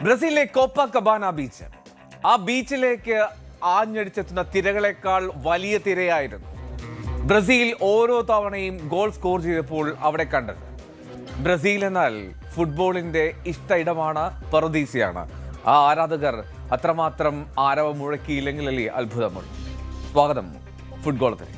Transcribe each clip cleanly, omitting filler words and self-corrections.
ബ്രസീലിലെ കോപ്പകബാന ബീച്ച്. ആ ബീച്ചിലേക്ക് ആഞ്ഞടിച്ചെത്തുന്ന തിരകളെക്കാൾ വലിയ തിരയായിരുന്നു ബ്രസീൽ ഓരോ തവണയും ഗോൾ സ്കോർ ചെയ്തപ്പോൾ അവിടെ കണ്ടത്. ബ്രസീൽ എന്നാൽ ഫുട്ബോളിന്റെ ഇഷ്ട ഇടമാണ്, പറുദീസയാണ്. ആ ആരാധകർ അത്രമാത്രം ആരവം മുഴക്കിയില്ലെങ്കിലല്ലേ അത്ഭുതമുള്ളൂ. സ്വാഗതം ഫുട്ബോളത്തിൽ.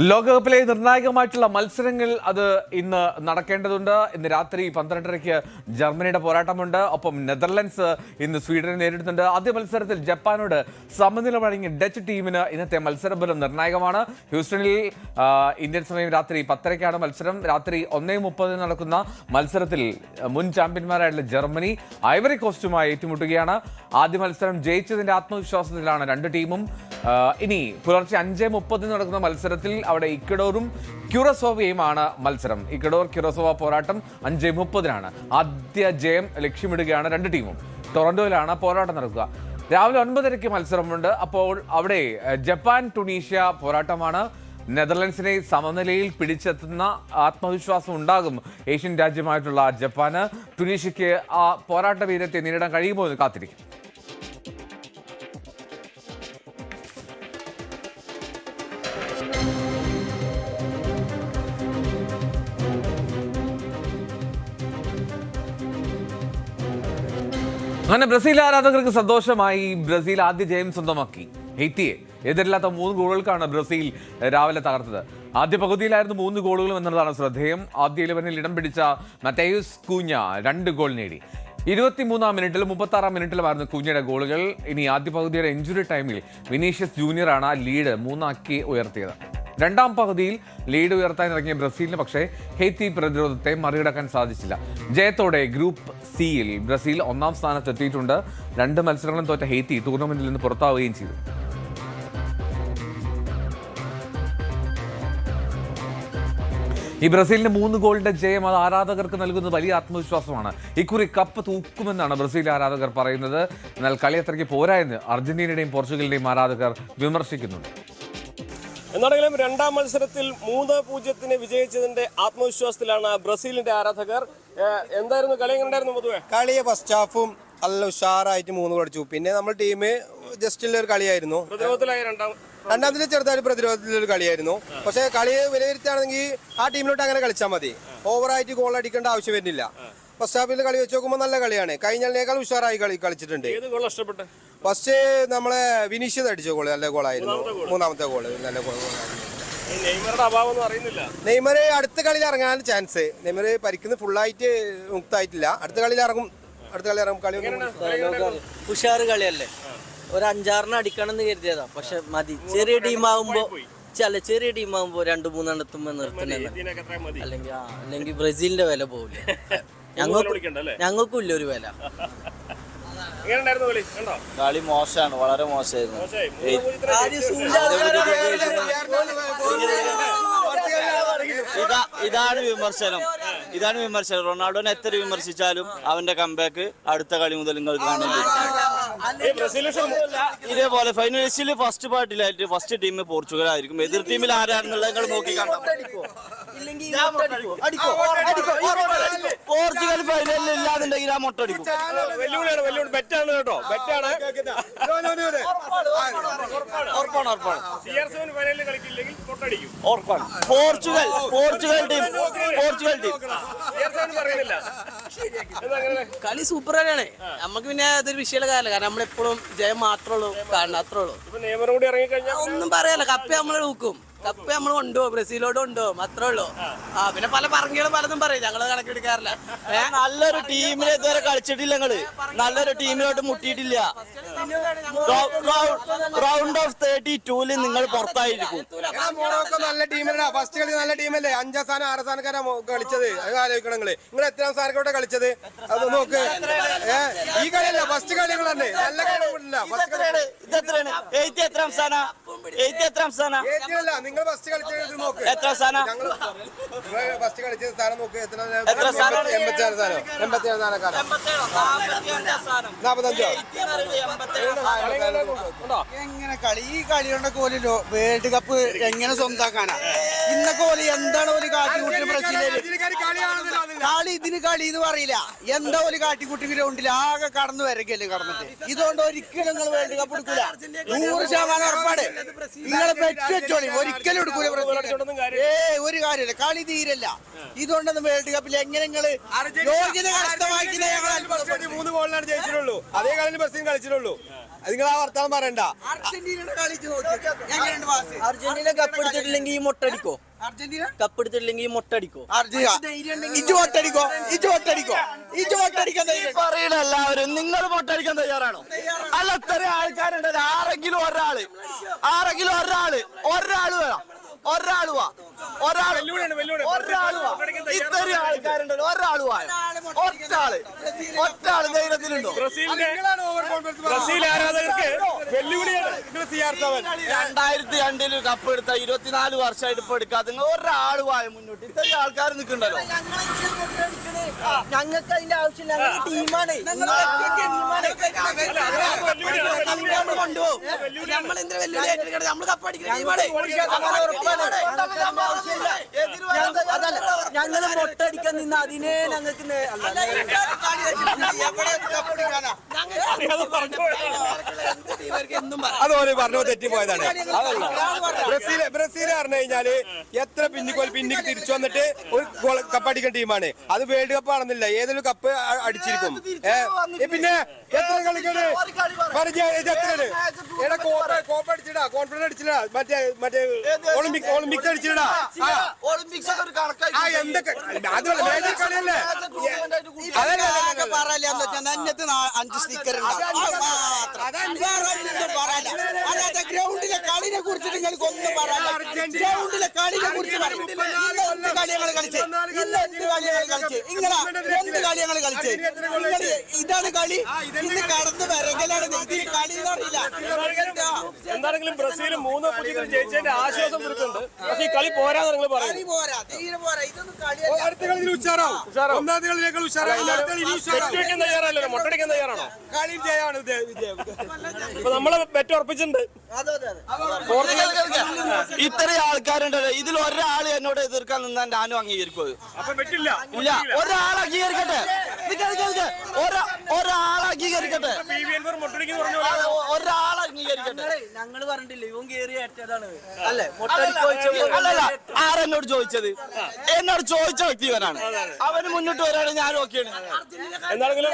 ലോകകപ്പിലെ നിർണായകമായിട്ടുള്ള മത്സരങ്ങൾ അത് ഇന്ന് നടക്കേണ്ടതുണ്ട്. ഇന്ന് രാത്രി 12:30 ജർമ്മനിയുടെ പോരാട്ടമുണ്ട്. ഒപ്പം നെതർലൻഡ്സ് ഇന്ന് സ്വീഡനെ നേരിടുന്നുണ്ട്. ആദ്യ മത്സരത്തിൽ ജപ്പാനോട് സമനില വഴങ്ങിയ ഡച്ച് ടീമിന് ഇന്നത്തെ മത്സരബലം നിർണായകമാണ്. ഹ്യൂസ്റ്റണിൽ ഇന്ത്യൻ സമയം രാത്രി 10:30 മത്സരം. രാത്രി 1:30 നടക്കുന്ന മത്സരത്തിൽ മുൻ ചാമ്പ്യന്മാരായിട്ടുള്ള ജർമ്മനി ഐവറി കോസ്റ്റുമായി ഏറ്റുമുട്ടുകയാണ്. ആദ്യ മത്സരം ജയിച്ചതിന്റെ ആത്മവിശ്വാസത്തിലാണ് രണ്ട് ടീമും. ഇനി പുലർച്ചെ 5:30 നടക്കുന്ന മത്സരത്തിൽ അവിടെ ഇക്വഡോറും ക്യൂറസോവയുമാണ് മത്സരം. ഇക്വഡോർ ക്യൂറസോവ പോരാട്ടം 5:30 ആദ്യ ജയം ലക്ഷ്യമിടുകയാണ് രണ്ട് ടീമും. ടൊറന്റോയിലാണ് പോരാട്ടം നടക്കുക. രാവിലെ 9:30 മത്സരമുണ്ട്. അപ്പോൾ അവിടെ ജപ്പാൻ ടുണീഷ്യ പോരാട്ടമാണ്. നെതർലൻഡ്സിനെ സമനിലയിൽ പിടിച്ചെത്തുന്ന ആത്മവിശ്വാസം ഉണ്ടാകും ഏഷ്യൻ രാജ്യമായിട്ടുള്ള ജപ്പാന്. ടുണീഷ്യക്ക് ആ പോരാട്ട വീരത്തെ നേരിടാൻ കഴിയുമോ എന്ന് കാത്തിരിക്കും. അങ്ങനെ ബ്രസീൽ ആരാധകർക്ക് സന്തോഷമായി. ബ്രസീൽ ആദ്യ ജയം സ്വന്തമാക്കി. ഹെയ്ത്തിയെ എതിരില്ലാത്ത 3 ഗോളുകൾക്കാണ് ബ്രസീൽ രാവിലെ തകർത്തത്. ആദ്യ പകുതിയിലായിരുന്നു 3 ഗോളുകളും എന്നതാണ് ശ്രദ്ധേയം. ആദ്യ 11-ൽ ഇടം പിടിച്ച മത്തേയൂസ് കൂഞ്ഞ 2 ഗോൾ നേടി. 23-ാം മിനിറ്റിലും 36-ാം മിനിറ്റിലുമായിരുന്നു കൂഞ്ഞയുടെ ഗോളുകൾ. ഇനി ആദ്യ പകുതിയുടെ ഇഞ്ചുറി ടൈമിൽ വിനീഷ്യസ് ജൂനിയറാണ് ലീഡ് 3 ഉയർത്തിയത്. രണ്ടാം പകുതിയിൽ ലീഡ് ഉയർത്താൻ ഇറങ്ങിയ ബ്രസീലിന് പക്ഷേ ഹെയ്ത്തി പ്രതിരോധത്തെ മറികടക്കാൻ സാധിച്ചില്ല. ജയത്തോടെ ഗ്രൂപ്പ് സിയിൽ ബ്രസീൽ 1-ാം സ്ഥാനത്തെത്തിയിട്ടുണ്ട്. 2 മത്സരങ്ങളും തോറ്റ ഹെയ്ത്തി ടൂർണമെന്റിൽ നിന്ന് പുറത്താവുകയും ചെയ്തു. ഈ ബ്രസീലിന്റെ 3 ഗോളിന്റെ ജയം അത് ആരാധകർക്ക് നൽകുന്നത് വലിയ ആത്മവിശ്വാസമാണ്. ഇക്കുറി കപ്പ് തൂക്കുമെന്നാണ് ബ്രസീൽ ആരാധകർ പറയുന്നത്. എന്നാൽ കളി അത്രയ്ക്ക് പോരാ എന്ന് അർജന്റീനയുടെയും പോർച്ചുഗലിന്റെയും ആരാധകർ വിമർശിക്കുന്നുണ്ട്. എന്നാണെങ്കിലും രണ്ടാം മത്സരത്തിൽ 3-0 വിജയിച്ചതിന്റെ ആത്മവിശ്വാസത്തിലാണ് ബ്രസീലിന്റെ ആരാധകർ. എന്തായിരുന്നു കളി? എങ്ങനെയായിരുന്നു പൊതുവെ കളിയെ ഫസ്റ്റ് ഹാഫും നല്ല ഉഷാറായിട്ട് 3 കളിച്ചു. പിന്നെ നമ്മൾ ടീം ജസ്റ്റുള്ള ഒരു കളിയായിരുന്നു. പ്രതിരോധത്തിലായി രണ്ടാമതിൽ ചെറുതായിട്ട് പ്രതിരോധത്തിലൊരു കളിയായിരുന്നു. പക്ഷെ കളി വിലയിരുത്തുകയാണെങ്കിൽ ആ ടീമിലോട്ട് അങ്ങനെ കളിച്ചാൽ മതി. ഓവറായിട്ട് ഗോൾ അടിക്കേണ്ട ആവശ്യം വരുന്നില്ല. ഫസ്റ്റ് ഹാഫിൽ കളി വെച്ച് നോക്കുമ്പോൾ നല്ല കളിയാണ്. കഴിഞ്ഞാൽ ഉഷാറായി കളിച്ചിട്ടുണ്ട്. ഫസ്റ്റ് നമ്മളെ വിനീഷ്യസ് അടിച്ച ഗോള് നല്ല ഗോളായിരുന്നു. 3-ാമത്തെ ഗോള് നല്ല ഗോളായിരുന്നു. നെയ്മർ അടുത്ത കളിയിൽ ഇറങ്ങാൻ ചാൻസ്. നെയ്മർ പരിക്കുന്ന ഫുള്ളായിട്ട് മുക്തായിട്ടില്ല. അടുത്ത കളിയിൽ ഇറങ്ങും. കളി ഉഷാറ് കളിയല്ലേ. ഒരു 5-6 അടിക്കണം എന്ന് കരുതിയതാ. പക്ഷെ മതി. ചെറിയ ടീമാകുമ്പോ 2-3 എണ്ണത്തുമ്പോ നിർത്തുന്നില്ല. അല്ലെങ്കിൽ ബ്രസീലിന്റെ വില പോവില്ല. ഞങ്ങൾക്കും ഇല്ല ഒരു വില. കളി മോശമാണ്, വളരെ മോശമായിരുന്നു. ഇതാണ് വിമർശനം. റൊണാൾഡോനെ എത്ര വിമർശിച്ചാലും അവന്റെ കംബാക്ക് അടുത്ത കളി മുതൽ നിങ്ങൾ കാണാൻ ഇതേപോലെ ഫൈനലിസ്റ്റിൽ ഫസ്റ്റ് പാർട്ടിലായിട്ട് ഫസ്റ്റ് ടീം പോർച്ചുഗൽ ആയിരിക്കും. എതിർ ടീമിൽ ആരാണെന്നുള്ളത് നിങ്ങൾ നോക്കി കാണാം. പോർച്ചുഗൽ ഫൈനലിൽ ഇല്ലാന്നുണ്ടെങ്കിൽ ആ മുട്ട അടിക്കും. പോർച്ചുഗൽ ടീം കളി സൂപ്പർ തന്നെയാണ്. നമുക്ക് പിന്നെ അതൊരു വിഷയമുള്ള കാര്യമല്ല. കാരണം നമ്മളെപ്പോഴും ജയം മാത്രമേ ഉള്ളൂ, കാരണം അത്രേ ഉള്ളൂ. ഒന്നും പറയാല്ല. കപ്പ് നമ്മൾ നോക്കും. കപ്പ് നമ്മൾ കൊണ്ടുപോകും, ബ്രസീലോട്ട് കൊണ്ടുപോകും, അത്രേ ഉള്ളൂ. പിന്നെ പല പറഞ്ഞുകളും പലതും പറയും. ഞങ്ങള് കണക്കെടുക്കാറില്ല. നല്ലൊരു ടീമിനെ ഇതുവരെ കളിച്ചിട്ടില്ല. ഞങ്ങള് നല്ലൊരു ടീമിലോട്ട് മുട്ടിയിട്ടില്ല. റൗണ്ട് ഓഫ് 32 നിങ്ങൾ പുറത്തായിരിക്കും. നല്ല ടീമല്ല. ഫസ്റ്റ് കളി നല്ല ടീമല്ലേ. 5-ാം സ്ഥാനം 6 സ്ഥാനക്കാരാ കളിച്ചത്. അത് ആലോചിക്കണം. നിങ്ങൾ എത്രാം സ്ഥാനത്തോടെ കളിച്ചത് അത് നോക്ക്. ഈ കളിയല്ല, ഫസ്റ്റ് കളികൾ തന്നെ നല്ല കളി. എത്രാം സ്ഥാനം? നിങ്ങൾ ഫസ്റ്റ് കളിച്ചത് നോക്ക്. എത്ര സ്ഥാനം? നിങ്ങൾ ഫസ്റ്റ് കളിച്ച സ്ഥാനം നോക്ക്. എത്ര സ്ഥാനം? 87 സ്ഥാനം. 87 സ്ഥാനക്കാരാ. 45. എങ്ങനെ കളി ഈ കളിയുടെ കോലിലോ വേൾഡ് കപ്പ് എങ്ങനെ സ്വന്താക്കാനാ? ഇന്നൊക്കെ ഓല് എന്താണ് ഓല് കാട്ടിക്കൂട്ടി ബ്രസീലില് കളി ഇതിന് കളി എന്ന് പറയില്ല. എന്താ ഓല് കാട്ടിക്കൂട്ടി ഗ്രൗണ്ടിൽ ആകെ കടന്നു വരക്കല്ലേ കടന്നിട്ട്. ഇതുകൊണ്ട് ഒരിക്കലും നിങ്ങൾ വേൾഡ് കപ്പ് എടുക്കൂല. 100% ഉറപ്പാട്. നിങ്ങളെ ബെറ്റ് വെച്ചോളി, ഒരിക്കലും എടുക്കൂല. ഒരു കാര്യമില്ല, കളി തീരല്ല. ഇതുകൊണ്ടൊന്നും വേൾഡ് കപ്പിൽ എങ്ങനെ നിങ്ങള് യോഗ്യത കരസ്ഥമാക്കിയത് ഞങ്ങൾ 3 ഗോളിനാണ് ജയിച്ചിട്ടുള്ളൂ. അതേ കളിയിൽ ബ്രസീൽ കളിച്ചിട്ടുള്ളൂ. നിങ്ങൾ ആ വർത്താനം പറയണ്ട. അർജന്റീനയുടെ കളിച്ച് നോക്കി അർജന്റീന കപ്പ് എടുത്തിട്ടില്ലെങ്കിൽ ഈ മുട്ടടിക്കോ? അർജന്റീന കപ്പ് എടുത്തിട്ടില്ലെങ്കിൽ ഈ മുട്ടടിക്കോ? പറയണ എല്ലാവരും നിങ്ങൾ പൊട്ടടിക്കാൻ തയ്യാറാണോ? അല്ല, ഇത്ര ആൾക്കാരുണ്ടല്ലോ. ആരെങ്കിലും ഒരാള് വേണം. ഒരാള് വാ. ഇത്രയും ആൾക്കാരുണ്ടല്ലോ. ഒറ്റാള് ധൈര്യത്തിലുണ്ടോ? ബ്രസീൽ ആരാധകർക്ക് വെല്ലുവിളിയാണ്. 2002 കപ്പ് എടുത്ത 24 വർഷമായിട്ട് ഇപ്പൊ എടുക്കാത്ത നിങ്ങൾ ഒരാള് വായ മുന്നോട്ട്. ഇത്രയും ആൾക്കാർ നിൽക്കണ്ടല്ലോ. ഞങ്ങൾക്ക് അതിന്റെ ആവശ്യമില്ല. ഞങ്ങൾ ടീമാണ്. കൊണ്ടുപോകും. നമ്മളെന്തിനാ വെല്ലുവിളി ഏറ്റെടുക്കണം? നമ്മൾ കപ്പടിക്കുന്ന ടീമാണ്. അതല്ല, ഞങ്ങള് മുട്ടടിക്കാൻ നിന്ന് അതിനെ ഞങ്ങൾക്ക് അതുപോലെ പറഞ്ഞു തെറ്റിപ്പോയതാണ്. അതല്ല ബ്രസീൽ പറഞ്ഞു കഴിഞ്ഞാല് എത്ര പിന്നിക്ക് തിരിച്ചു വന്നിട്ട് ഒരു കപ്പടിക്കുന്ന ടീമാണ്. അത് വേൾഡ് കപ്പ് ആണെന്നില്ല, ഏതൊരു കപ്പ് അടിച്ചിരിക്കും. പിന്നെ എത്ര കളിക്കാണ് കോപ്പ അടിച്ചിടാ, കോൺഫിഡൻസ് അടിച്ചിടാ, മറ്റേ ഒളിമ്പിക്സ് അടിച്ചിടാ. എന്തൊക്കെ അതുപോലെ മേജർ കളിയല്ലേ. പറയല്ലേ 5 സ്റ്റിക്കർ അല്ലാതെ ഗ്രൗണ്ടിലെ കളിനെ കുറിച്ച് നിങ്ങൾക്ക് ഒന്നും പറയാനില്ല. ഗ്രൗണ്ടിലെ കളിനെ കുറിച്ച് കളികൾ കളിച്ച് ഇതാണ് കളി. ഇന്ന് കടന്ന് വരകലാണ്. ഇതിന് കളി എന്ന് അറിയില്ല. എന്താണെങ്കിലും ബ്രസീൽ 3-0 ജയിച്ചതിന്റെ ആശ്വാസം തീർക്കുന്നുണ്ട്. പക്ഷേ ഈ കളി പോരാന്ന് നിങ്ങൾ പറയുന്നത്. അടുത്ത കളിയിൽ ഉഷാറാവും. ഒന്നാമത്തെ കളിയിലേക്ക് വെക്കാൻ തയ്യാറല്ലോ? മുട്ടടിക്കാൻ തയ്യാറാണോ? കളി ജയമാണ് വിജയം. ഇപ്പൊ നമ്മള് ബെറ്റ് ഉറപ്പിച്ചിട്ടുണ്ട്. ഇത്രയും ആൾക്കാരുണ്ടല്ലോ. ഇതിൽ ഒരാള് എന്നോട് എതിർക്കാൻ നിന്നാൽ ഞാനും അംഗീകരിക്കും. അപ്പൊ വെറ്റില്ല. ഇല്ല, ഒരാൾ അംഗീകരിക്കട്ടെ. ഒരാൾ അംഗീകരിക്കട്ടെ. ഒരാൾ അംഗീകരിക്കട്ടെ. ഞങ്ങള് പറഞ്ഞിട്ടില്ല ഇവൻ കേറി ഏറ്റതാണ് അല്ലേ? അല്ലല്ല, ആരെന്നോട് ചോദിച്ചത്? എന്നോട് ചോദിച്ച വ്യക്തി ഇവനാണ്. അവന് മുന്നോട്ട് വരാണ്, ഞാൻ ഓക്കെയാണ്. എന്താണെങ്കിലും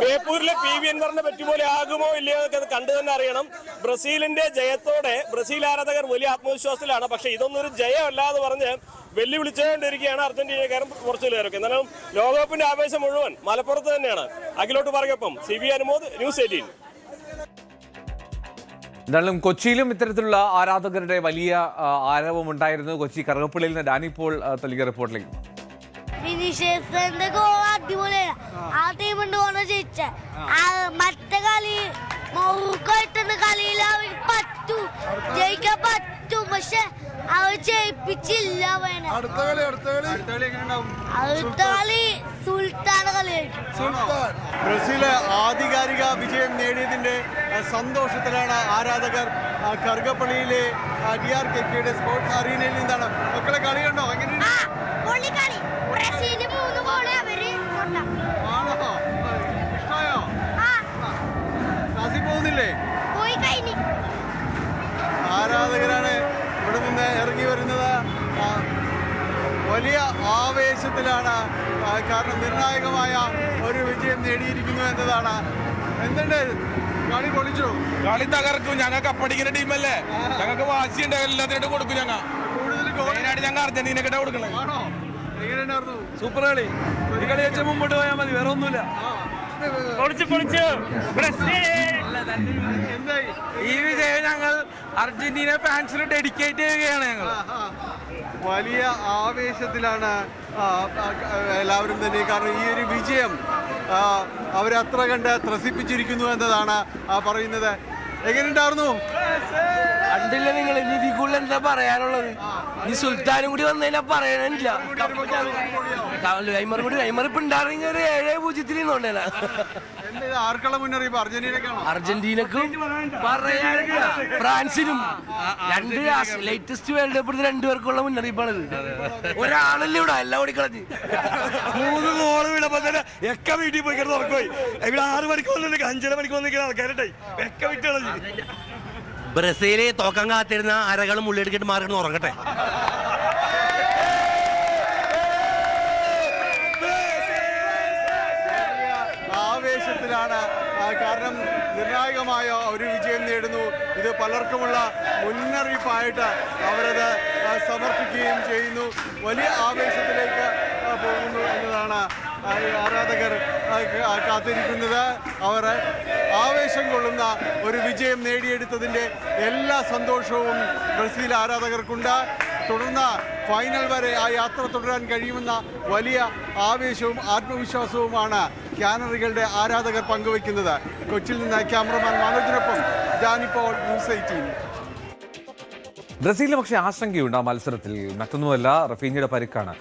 ബേപ്പൂരിലെ PV അൻവറിനെ പറ്റുപോലെ ആകുമോ ഇല്ലയോ എന്നൊക്കെ അത് കണ്ടു തന്നെ അറിയണം. ബ്രസീലിന്റെ ജയത്തോടെ ബ്രസീൽ ആരാധകർ വലിയ ആത്മവിശ്വാസത്തിലാണ്. പക്ഷെ ഇതൊന്നും ഒരു ജയമല്ല എന്ന് പറഞ്ഞ് വെല്ലുവിളിച്ചുകൊണ്ടിരിക്കുകയാണ് അർജന്റീനക്കാരും പോർച്ചുഗലുകാരൊക്കെ. എന്നാലും ലോകകപ്പിന്റെ ആവേശം മുഴുവൻ മലപ്പുറത്ത് തന്നെയാണ്. അഖിലോട്ട് പറയൊപ്പം CB അനുമോദ്, ന്യൂസ് 18. എന്തായാലും കൊച്ചിയിലും ഇത്തരത്തിലുള്ള ആരാധകരുടെ വലിയ ആരവമുണ്ടായിരുന്നു. കൊച്ചി കറുകപ്പള്ളിയിൽ നിന്ന് ഡാനി പോൾ നൽകിയ റിപ്പോർട്ടിലേക്ക്. വിനിഷേഴ്സിന്റെ ഗോൾ അടിപൊളിയാണ്. ആ ടീം ഉണ്ട് ജയിച്ച. മറ്റേ കളി മൗക്കായിട്ടുള്ള കളിയിൽ അവർ ജയിക്കാൻ പറ്റും. പക്ഷെ അവർ ജയിപ്പിച്ചില്ല. അടുത്ത കളി സുൽത്താൻ കളിയായിരിക്കും. ബ്രസീല് ആധികാരിക വിജയം നേടിയതിന്റെ സന്തോഷത്തിലാണ് ആരാധകർ കറുകപ്പള്ളിയിലെ DRKKയുടെ സ്പോർട്സ് അറീനയിൽ നിന്നാണ്. മക്കളെ കളി കണ്ടോ? എങ്ങനെയുണ്ട്? ഇഷ്ടമായോ? ക്ലാസ്സിൽ പോകുന്നില്ലേ? ആരാധകരാണ് ഇവിടെ നിന്ന് ഇറങ്ങി വരുന്നത്. വലിയ ആവേശത്തിലാണ്. കാരണം നിർണായകമായ ഒരു വിജയം നേടിയിരിക്കുന്നു എന്നതാണ്. എന്തുണ്ട്, കളി പൊളിച്ചു? കളി തകർക്കും. ഞങ്ങൾക്ക് അപ്പടിക്കുന്ന ടീമല്ലേ, ഞങ്ങൾക്ക് വാശിയുണ്ട്. എല്ലാത്തിനായിട്ട് കൊടുക്കും. ഞങ്ങൾ കൂടുതൽ ഞങ്ങൾ അർജന്റീനക്കിட்ட കൊടുക്കണേ. ആണോ? എങ്ങനെയുണ്ടായിരുന്നു? സൂപ്പർ കളി. ഈ കളി വെച്ച് മുമ്പോട്ട് പോയാൽ മതി, വേറെ ഒന്നുമില്ല. ഈ വിജയം ഞങ്ങൾ അർജന്റീന ഫാൻസിന് ഡെഡിക്കേറ്റ് ചെയ്യുകയാണ്. ഞങ്ങൾ വലിയ ആവേശത്തിലാണ് എല്ലാവരും തന്നെ. കാരണം ഈ ഒരു വിജയം അവരത്ര കണ്ട് ത്രസിപ്പിച്ചിരിക്കുന്നു എന്നതാണ് പറയുന്നത്. എങ്ങനെയുണ്ടായിരുന്നു? കണ്ടില്ല നിങ്ങൾ ഇനി ഇതിൽ കൂടുതൽ എന്താ പറയാനുള്ളത്? ഈ സുൽത്താനും കൂടി വന്നതിനാ പറയാനില്ല. കൈമർ ഇപ്പൊ ഉണ്ടായിരുന്നെങ്കിൽ ഒരു 7-0 നിന്നോണ്ടേനാ. ആർക്കുള്ള മുന്നറിയിപ്പ്? അർജന്റീനക്കാണോ? അർജന്റീനക്കും പറയാനില്ല, ഫ്രാൻസിനും. രണ്ട് ലേറ്റസ്റ്റ് വേൾഡ് കപ്പിൽ 2 പേർക്കുള്ള മുന്നറിയിപ്പാണിത്. ഒരാളല്ലേ ഇവിടെ എല്ലാം ഓടിക്കളഞ്ഞ് 3 ഗോള് വിടുമ്പോ തന്നെ ഒക്കെ വീട്ടിൽ പോയി കിടന്ന് ഉറക്കമായി. ഇവിടെ 6 മണിക്ക് വന്നിട്ട് 5:30 മണിക്ക് വന്നിരിക്കുന്ന ആൾക്കാരുണ്ടായി ഒക്കെ വിട്ടുകളഞ്ഞു. ബ്രസീല് തോക്കാൻ കാത്തിരുന്ന അരകളും ഉള്ളിയെടുക്കിട്ട് മാറിയിട്ട് ഉറങ്ങട്ടെ. ആവേശത്തിലാണ്, കാരണം നിർണായകമായ ഒരു വിജയം നേടുന്നു. ഇത് പലർക്കുമുള്ള മുന്നറിയിപ്പായിട്ട് അവരത് സമർപ്പിക്കുകയും ചെയ്യുന്നു. വലിയ ആവേശത്തിലേക്ക് പോകുന്നു എന്നതാണ് ആരാധകർ കാത്തിരിക്കുന്നത്. അവർ ആവേശം കൊള്ളുന്ന ഒരു വിജയം നേടിയെടുത്തതിൻ്റെ എല്ലാ സന്തോഷവും ബ്രസീൽ ആരാധകർക്കുണ്ട്. തുടർന്ന് ഫൈനൽ വരെ ആ യാത്ര തുടരാൻ കഴിയുമെന്ന വലിയ ആവേശവും ആത്മവിശ്വാസവുമാണ് കാനറികളുടെ ആരാധകർ പങ്കുവയ്ക്കുന്നത്. കൊച്ചിയിൽ നിന്ന് ക്യാമറമാൻ മനോജിനൊപ്പം ജാനിപ്പോൾ ന്യൂസ് 18. ബ്രസീലിന് പക്ഷേ ആശങ്കയുണ്ട് ആ മത്സരത്തിൽ. മറ്റൊന്നുമല്ല, റഫീഞ്ഞയുടെ പരിക്കാണ്.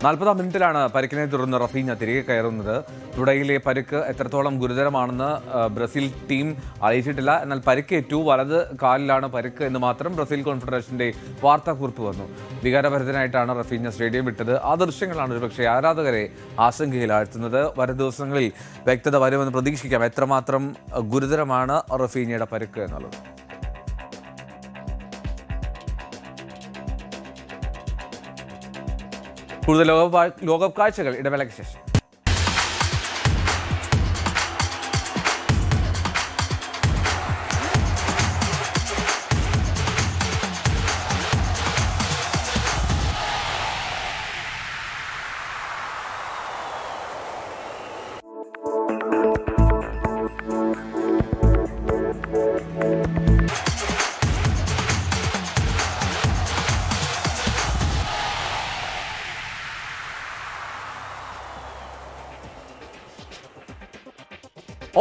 40-ാം മിനിറ്റിലാണ് പരിക്കിനെ തുടർന്ന് റഫീഞ്ഞ തിരികെ കയറുന്നത്. തുടയിലെ പരിക്ക് എത്രത്തോളം ഗുരുതരമാണെന്ന് ബ്രസീൽ ടീം അറിയിച്ചിട്ടില്ല. എന്നാൽ പരിക്കേറ്റു, വലത് കാലിലാണ് പരിക്ക് എന്ന് മാത്രം ബ്രസീൽ കോൺഫെഡറേഷന്റെ വാർത്താക്കുറിപ്പ് വന്നു. വികാരഭരിതനായിട്ടാണ് റഫീഞ്ഞ സ്റ്റേഡിയം വിട്ടത്. ആ ദൃശ്യങ്ങളാണ് ഒരുപക്ഷെ ആരാധകരെ ആശങ്കയിലാഴ്ത്തുന്നത്. വരും ദിവസങ്ങളിൽ വ്യക്തത വരുമെന്ന് പ്രതീക്ഷിക്കാം എത്രമാത്രം ഗുരുതരമാണ് റഫീഞ്ഞയുടെ പരിക്ക് എന്നുള്ളത്. കൂടുതൽ ലോകകപ്പ് കാഴ്ചകൾ ഇടവേളയ്ക്ക് ശേഷം.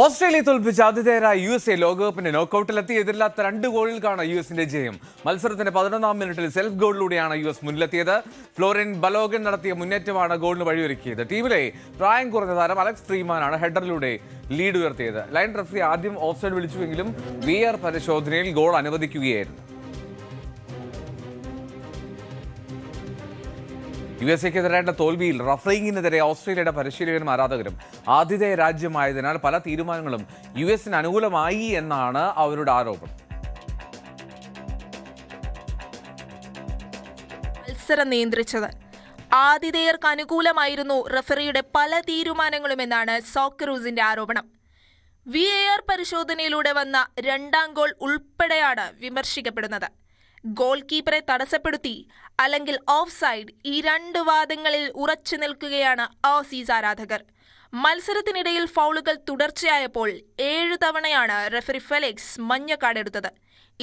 ഓസ്ട്രേലിയ തോൽപ്പിച്ച ആതിഥേയരായ USA ലോകകപ്പിന്റെ നോക്കൌട്ടിലെത്തി. എതിരില്ലാത്ത 2 ഗോളുകൾക്കാണ് യുഎസിന്റെ ജയം. മത്സരത്തിന്റെ 11-ാം മിനിറ്റിൽ സെൽഫ് ഗോളിലൂടെയാണ് US മുന്നിലെത്തിയത്. ഫ്ലോറിൻ ബലോഗൻ നടത്തിയ മുന്നേറ്റമാണ് ഗോളിന് വഴിയൊരുക്കിയത്. ടീമിലെ പ്രായം കുറഞ്ഞ താരം അലക്സ് ഫ്രീമാനാണ് ഹെഡറിലൂടെ ലീഡ് ഉയർത്തിയത്. ലൈൻ റഫറി ആദ്യം ഓഫ്സൈഡ് വിളിച്ചുവെങ്കിലും VAR പരിശോധനയിൽ ഗോൾ അനുവദിക്കുകയായിരുന്നു. USA-ക്കെതിരായ തോൽവിയിൽ റഫറിങ്ങിനെതിരെ ഓസ്ട്രേലിയയുടെ പരിശീലകരും ആരാധകരും. ആതിഥേയ രാജ്യമായതിനാൽ പല തീരുമാനങ്ങളും US-ന് അനുകൂലമായി എന്നാണ് അവരുടെ ആരോപണം. മത്സരം നിയന്ത്രിച്ചത് ആതിഥേയർക്ക് അനുകൂലമായിരുന്നു റഫറിയുടെ പല തീരുമാനങ്ങളുമെന്നാണ് സോക്കറൂസിന്റെ ആരോപണം. VAR പരിശോധനയിലൂടെ വന്ന 2ാം ഗോൾ ഉൾപ്പെടെയാണ് വിമർശിക്കപ്പെടുന്നത്. ഗോൾ കീപ്പറെ തടസ്സപ്പെടുത്തി അല്ലെങ്കിൽ ഓഫ് സൈഡ്, ഈ 2 വാദങ്ങളിൽ ഉറച്ചു നിൽക്കുകയാണ് ഓസീസ് ആരാധകർ. മത്സരത്തിനിടയിൽ ഫൗളുകൾ തുടർച്ചയായപ്പോൾ 7 തവണയാണ് റഫറി ഫെലിക്സ് മഞ്ഞ കാർഡ് എടുത്തത്.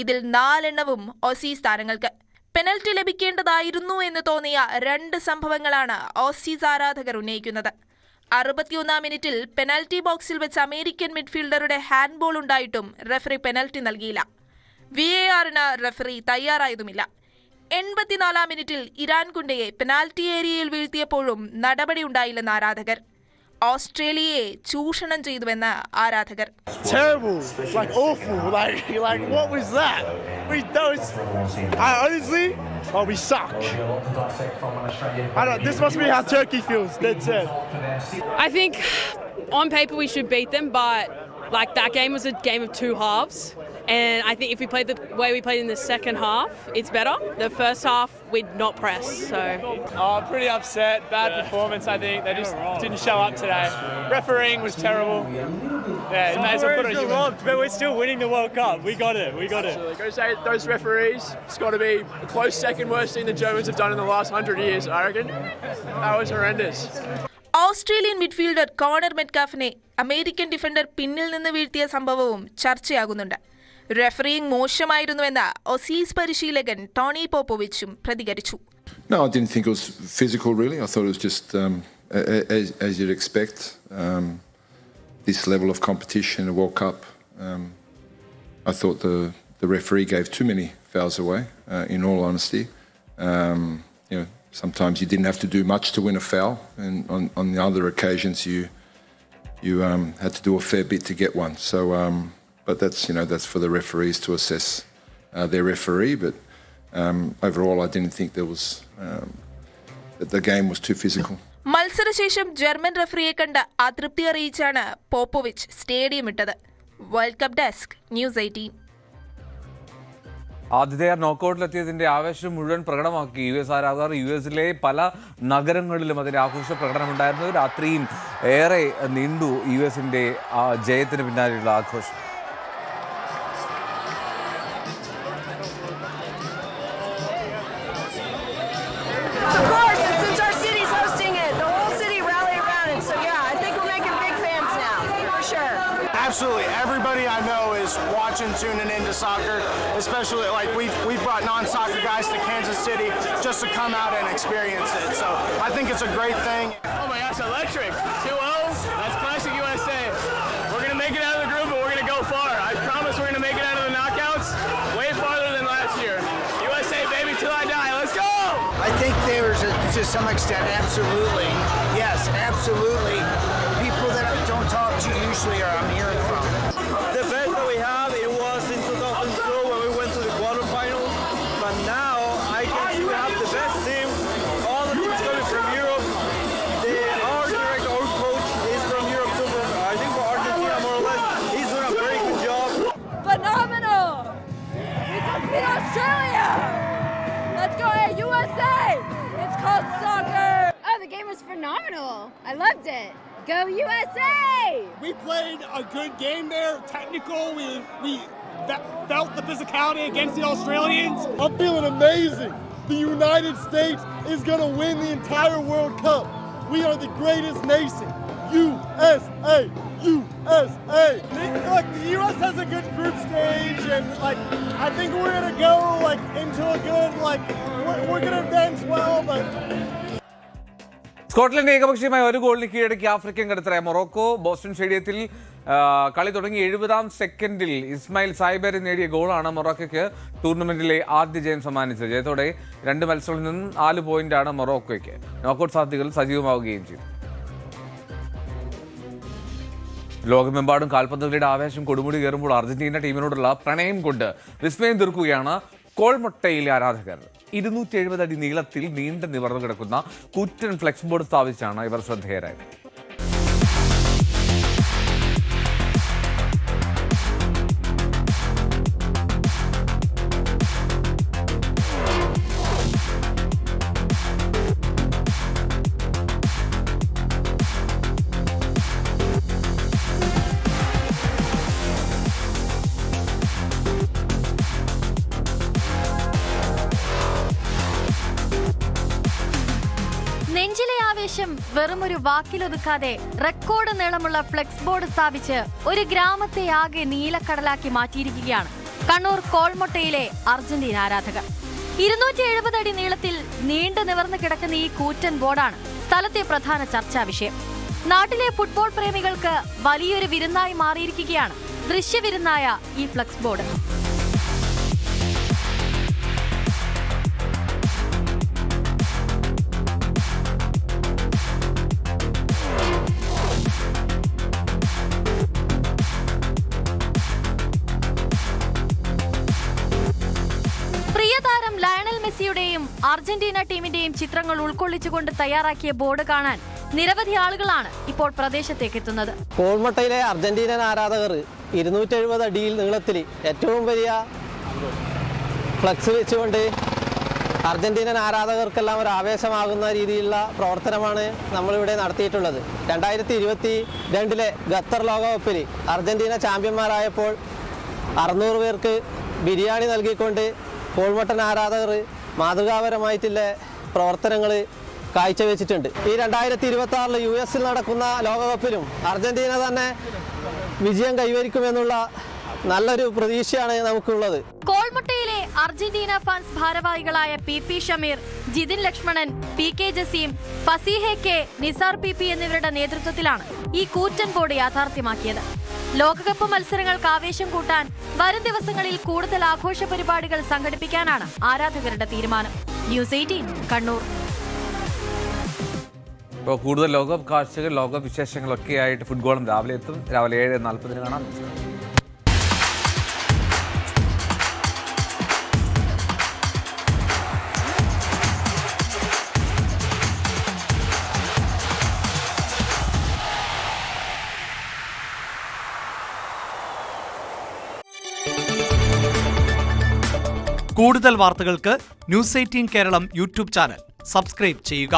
ഇതിൽ 4 എണ്ണവും ഓസീസ് താരങ്ങൾക്ക്. പെനൽറ്റി ലഭിക്കേണ്ടതായിരുന്നു എന്ന് തോന്നിയ 2 സംഭവങ്ങളാണ് ഓസീസ് ആരാധകർ ഉന്നയിക്കുന്നത്. 61-ാം മിനിറ്റിൽ പെനൽറ്റി ബോക്സിൽ വെച്ച് അമേരിക്കൻ മിഡ്ഫീൽഡറുടെ ഹാൻഡ്ബോൾ ഉണ്ടായിട്ടും റഫറി പെനൽറ്റി നൽകിയില്ല. VAR-ന് റഫറി തയ്യാറായതുമില്ല. 84-ാം മിനിറ്റിൽ ഇറാൻ കുണ്ടയെ പെനാൽറ്റി ഏരിയയിൽ വീഴ്ത്തിയപ്പോഴും നടപടി ഉണ്ടായില്ലെന്ന് ആരാധകർ. ഓസ്ട്രേലിയയെ ചൂഷണം ചെയ്തുവെന്ന് ആരാധകർ. Terrible, like awful, like what was that? Honestly, we suck. This must be how Turkey feels. That's it. I think on paper we should beat them, but like that game was a game of 2 halves. And I think if we played the way we played in the second half, it's better. The first half, we'd not press. So, I'm pretty upset. Bad performance, I think. They just didn't show up today. Refereeing was terrible. Yeah, may as well put it on. But we're still winning the World Cup. We got it. We got it. Go say those referees. It's got to be a close second worst thing the Germans have done in the last 100 years, I reckon. That was horrendous. Australian midfielder Connor മെറ്റ്കാഫിനെ American defender പിന്നിൽ നിന്ന് വീഴ്ത്തിയ സംഭവവും ചർച്ചയാകുന്നുണ്ട്. Refereeing മോശമായിരുന്നുവെന്ന് Aussies പരിശീലകൻ Tony പോപ്പോവിച്ചും പ്രതികരിച്ചു. No, I didn't think it was physical really. I thought it was just as you'd expect. This level of competition, a World Cup. I thought the referee gave too many fouls away, in all honesty. You know, sometimes you didn't have to do much to win a foul, and on the other occasions you had to do a fair bit to get one. So, but that's for the referees to assess their referee. But overall, I didn't think that the game was too physical. മത്സരശേഷം German റഫറിയെ കണ്ട് അതൃപ്തി അറിയിച്ചാണ് Popovic stadium വിട്ടത്. World Cup desk, News 18. ആതിഥേയർ നോക്കൌട്ടിലെത്തിയതിന്റെ ആവേശം മുഴുവൻ പ്രകടമാക്കി US ആരാധകർ. US പല നഗരങ്ങളിലും അതിന്റെ ആഘോഷ പ്രകടനമുണ്ടായിരുന്നു. രാത്രിയും ഏറെ നീണ്ടു US-ന്റെ ജയത്തിന് പിന്നാലെയുള്ള ആഘോഷം. Absolutely. Everybody I know is watching, tuning into soccer, especially like we've brought non-soccer guys to Kansas City just to come out and experience it. So I think it's a great thing. Oh my gosh, electric. 2-0. That's classic USA. We're going to make it out of the group, but we're going to go far. I promise we're going to make it out of the knockouts way farther than last year. USA, baby, till I die. Let's go! I think there's, to some extent, absolutely, yes, absolutely, people that I don't talk to usually are I'm hearing from. The best that we have, it was in 2002 when we went to the quarterfinals. But now I can see we have the best team. All the teams coming from Europe. Our director, our coach is from Europe too. I think for Argentina, more or less, he's doing a very good job. Phenomenal! We just beat Australia! Let's go, hey, USA! It's called soccer! Oh, the game was phenomenal. I loved it. Go USA! We played a good game there, technical. We felt the physicality against the Australians. I'm feeling amazing. The United States is going to win the entire World Cup. We are the greatest nation. USA! USA! Look, the US has a good group stage, and I think we're going to go into a good, we're going to advance well, but... Scotland ഏകപക്ഷീയമായ ഒരു ഗോളിന് കീഴടക്കി African കരുത്തരായ Morocco. Boston സ്റ്റേഡിയത്തിൽ കളി തുടങ്ങി 70-ാം സെക്കൻഡിൽ ഇസ്മായിൽ സായിബേരി നേടിയ ഗോളാണ് മൊറോക്കോയ്ക്ക് ടൂർണമെന്റിലെ ആദ്യ ജയം സമ്മാനിച്ചത്. ജയത്തോടെ 2 മത്സരങ്ങളിൽ നിന്നും 4 പോയിന്റാണ് മൊറോക്കോയ്ക്ക്. നോക്കൌട്ട് സാധ്യതകൾ സജീവമാവുകയും ചെയ്തു. ലോകമെമ്പാടും കാൽപന്ത് കളിയുടെ ആവേശം കൊടുമുടി കയറുമ്പോൾ അർജന്റീന ടീമിനോടുള്ള പ്രണയം കൊണ്ട് വിസ്മയം തീർക്കുകയാണ് കോൾമൊട്ടയിലെ ആരാധകർ. 270 അടി നീളത്തിൽ നീണ്ടു നിവർന്നു കിടക്കുന്ന കൂറ്റൻ ഫ്ലെക്സ് ബോർഡ് സ്ഥാപിച്ചാണ് ഇവർ ശ്രദ്ധേയരായത്. നെഞ്ചിലെ ആവേശം വെറുമൊരു വാക്കിലൊതുക്കാതെ റെക്കോർഡ് നീളമുള്ള ഫ്ലെക്സ് ബോർഡ് സ്ഥാപിച്ച് ഒരു ഗ്രാമത്തെ ആകെ നീലക്കടലാക്കി മാറ്റിയിരിക്കുകയാണ് കണ്ണൂർ കോൾമൊട്ടയിലെ അർജന്റീന ആരാധകർ. 270 അടി നീളത്തിൽ നീണ്ടു നിവർന്നു കിടക്കുന്ന ഈ കൂറ്റൻ ബോർഡാണ് സ്ഥലത്തെ പ്രധാന ചർച്ചാ വിഷയം. നാട്ടിലെ ഫുട്ബോൾ പ്രേമികൾക്ക് വലിയൊരു വിരുന്നായി മാറിയിരിക്കുകയാണ് ദൃശ്യവിരുന്നായ ഈ ഫ്ലെക്സ് ബോർഡ്. പ്രിയതാരം ലയണൽ മെസ്സിയുടെയും അർജന്റീന ടീമിന്റെയും ചിത്രങ്ങൾ ഉൾക്കൊള്ളിച്ചുകൊണ്ട് തയ്യാറാക്കിയ ബോർഡ് കാണാൻ നിരവധി ആളുകളാണ് ഇപ്പോൾ പ്രദേശത്തേക്ക് എത്തുന്നത്. കോൾമൊട്ടയിലെ അർജന്റീനൻ ആരാധകർ 270 അടിയിൽ നീളത്തിൽ ഏറ്റവും വലിയ ഫ്ലക്സ് വെച്ചുകൊണ്ട് അർജന്റീനൻ ആരാധകർക്കെല്ലാം ഒരു ആവേശമാകുന്ന രീതിയിലുള്ള പ്രവർത്തനമാണ് നമ്മളിവിടെ നടത്തിയിട്ടുള്ളത്. 2022 ഖത്തർ ലോകകപ്പിൽ അർജന്റീന ചാമ്പ്യന്മാരായപ്പോൾ 600 പേർക്ക് ബിരിയാണി നൽകിക്കൊണ്ട് കോൾമൊട്ടൻ ആരാധകർ മാതൃകാപരമായിട്ടുള്ള പ്രവർത്തനങ്ങൾ കാഴ്ചവെച്ചിട്ടുണ്ട്. ഈ 2026 US നടക്കുന്ന ലോകകപ്പിലും അർജന്റീന തന്നെ വിജയം കൈവരിക്കുമെന്നുള്ള നല്ലൊരു പ്രതീക്ഷയാണ് നമുക്കുള്ളത്. കോൾമൊട്ടയിലെ അർജന്റീന ഫാൻസ് ഭാരവാഹികളായ PP Shameer, Jithin Lakshmanan, PK Jaseem, Faseehe K, Nisar PP എന്നിവരുടെ നേതൃത്വത്തിലാണ് ഈ കൂറ്റൻ ബോർഡ് യാഥാർത്ഥ്യമാക്കിയത്. ലോകകപ്പ് മത്സരങ്ങൾക്ക് ആവേശം കൂട്ടാൻ വരും ദിവസങ്ങളിൽ കൂടുതൽ ആഘോഷ പരിപാടികൾ സംഘടിപ്പിക്കാനാണ് ആരാധകരുടെ തീരുമാനം. ന്യൂസ് 18 കണ്ണൂർ. ഇപ്പോൾ കൂടുതൽ ലോകകപ്പ് കാഴ്ചകൾ, ലോകകപ്പ് വിശേഷങ്ങളൊക്കെ ആയിട്ട് ഫുട്ബോളും രാവിലെ എത്തും. രാവിലെ 7:40 കാണാം. കൂടുതൽ വാർത്തകൾക്ക് news 18 Keralam YouTube channel subscribe ചെയ്യുക.